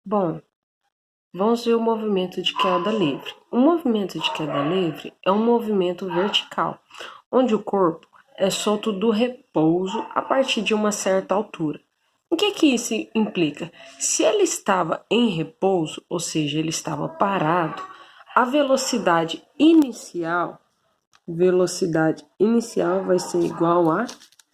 Bom, vamos ver o movimento de queda livre. O movimento de queda livre é um movimento vertical, onde o corpo é solto do repouso a partir de uma certa altura. O que isso implica? Se ele estava em repouso, ou seja, ele estava parado, a velocidade inicial vai ser igual a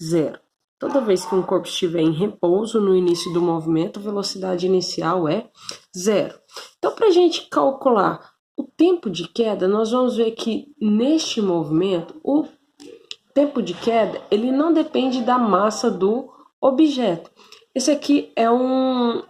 zero. Toda vez que um corpo estiver em repouso no início do movimento, a velocidade inicial é zero. Então, para a gente calcular o tempo de queda, nós vamos ver que neste movimento, o tempo de queda ele não depende da massa do objeto. Esse aqui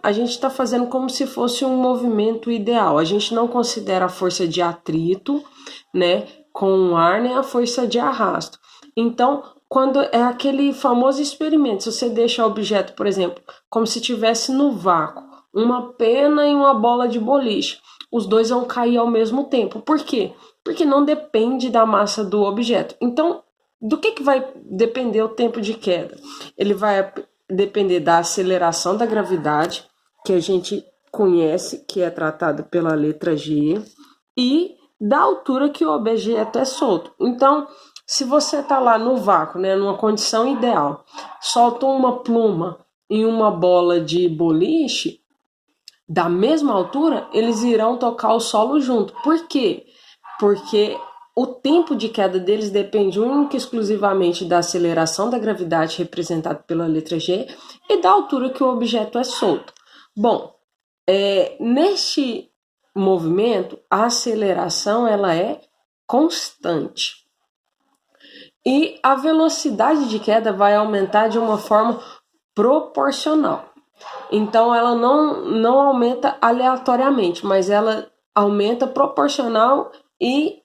a gente está fazendo como se fosse um movimento ideal. A gente não considera a força de atrito, né, com o ar, nem a força de arrasto. Então, quando é aquele famoso experimento, se você deixa o objeto, por exemplo, como se estivesse no vácuo, uma pena e uma bola de boliche, os dois vão cair ao mesmo tempo. Por quê? Porque não depende da massa do objeto. Então, do que vai depender o tempo de queda? Ele vai depender da aceleração da gravidade, que a gente conhece, que é tratado pela letra G, e da altura que o objeto é solto. Então, se você está lá no vácuo, né, numa condição ideal, solta uma pluma e uma bola de boliche, da mesma altura, eles irão tocar o solo junto. Por quê? Porque o tempo de queda deles depende única e exclusivamente da aceleração da gravidade, representada pela letra G, e da altura que o objeto é solto. Bom, neste movimento, a aceleração ela é constante. E a velocidade de queda vai aumentar de uma forma proporcional. Então, ela não aumenta aleatoriamente, mas ela aumenta proporcional e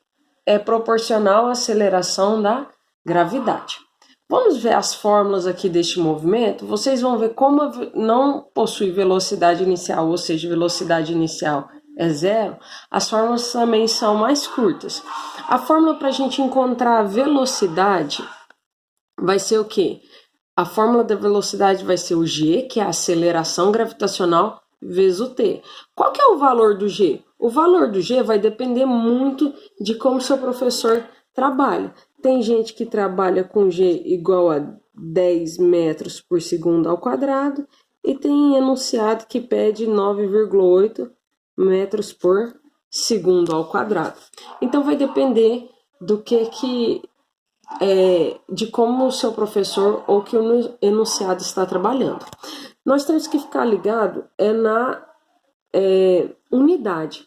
é proporcional à aceleração da gravidade. Vamos ver as fórmulas aqui deste movimento. Vocês vão ver como não possui velocidade inicial, ou seja, velocidade inicial é zero. As fórmulas também são mais curtas. A fórmula para a gente encontrar a velocidade vai ser o quê? A fórmula da velocidade vai ser o G, que é a aceleração gravitacional, vezes o T. Qual que é o valor do G? O valor do G vai depender muito de como seu professor trabalha. Tem gente que trabalha com G igual a 10 metros por segundo ao quadrado e tem enunciado que pede 9,8 metros por segundo ao quadrado. Então vai depender do de como o seu professor ou que o enunciado está trabalhando. Nós temos que ficar ligado na unidade.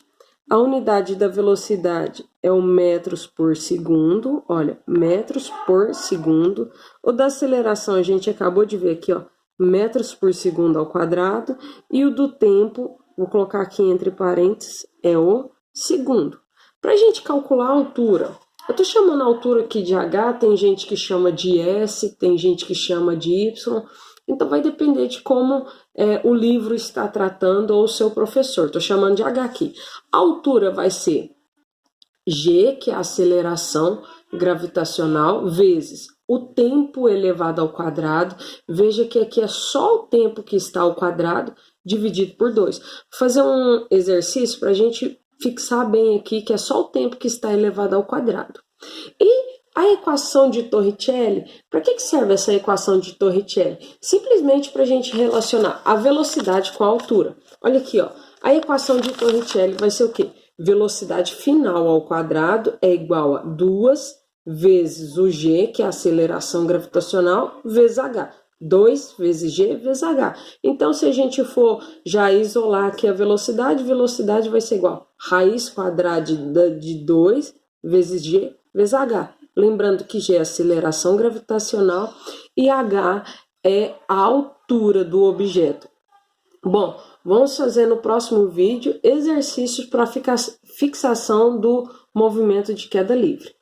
A unidade da velocidade é o metros por segundo, olha, metros por segundo. O da aceleração a gente acabou de ver aqui, ó, metros por segundo ao quadrado. E o do tempo, vou colocar aqui entre parênteses, é o segundo. Para a gente calcular a altura, eu estou chamando a altura aqui de H, tem gente que chama de S, tem gente que chama de Y. Então, vai depender de como o livro está tratando ou o seu professor. Estou chamando de H aqui. A altura vai ser G, que é a aceleração gravitacional, vezes o tempo elevado ao quadrado. Veja que aqui é só o tempo que está ao quadrado dividido por 2. Vou fazer um exercício para a gente fixar bem aqui que é só o tempo que está elevado ao quadrado. E a equação de Torricelli, para que serve essa equação de Torricelli? Simplesmente para a gente relacionar a velocidade com a altura. Olha aqui, ó, a equação de Torricelli vai ser o quê? Velocidade final ao quadrado é igual a 2 vezes o G, que é a aceleração gravitacional, vezes H. 2 vezes G vezes H. Então, se a gente for já isolar aqui a velocidade vai ser igual a raiz quadrada de 2 vezes G vezes H. Lembrando que G é a aceleração gravitacional e H é a altura do objeto. Bom, vamos fazer no próximo vídeo exercícios para fixação do movimento de queda livre.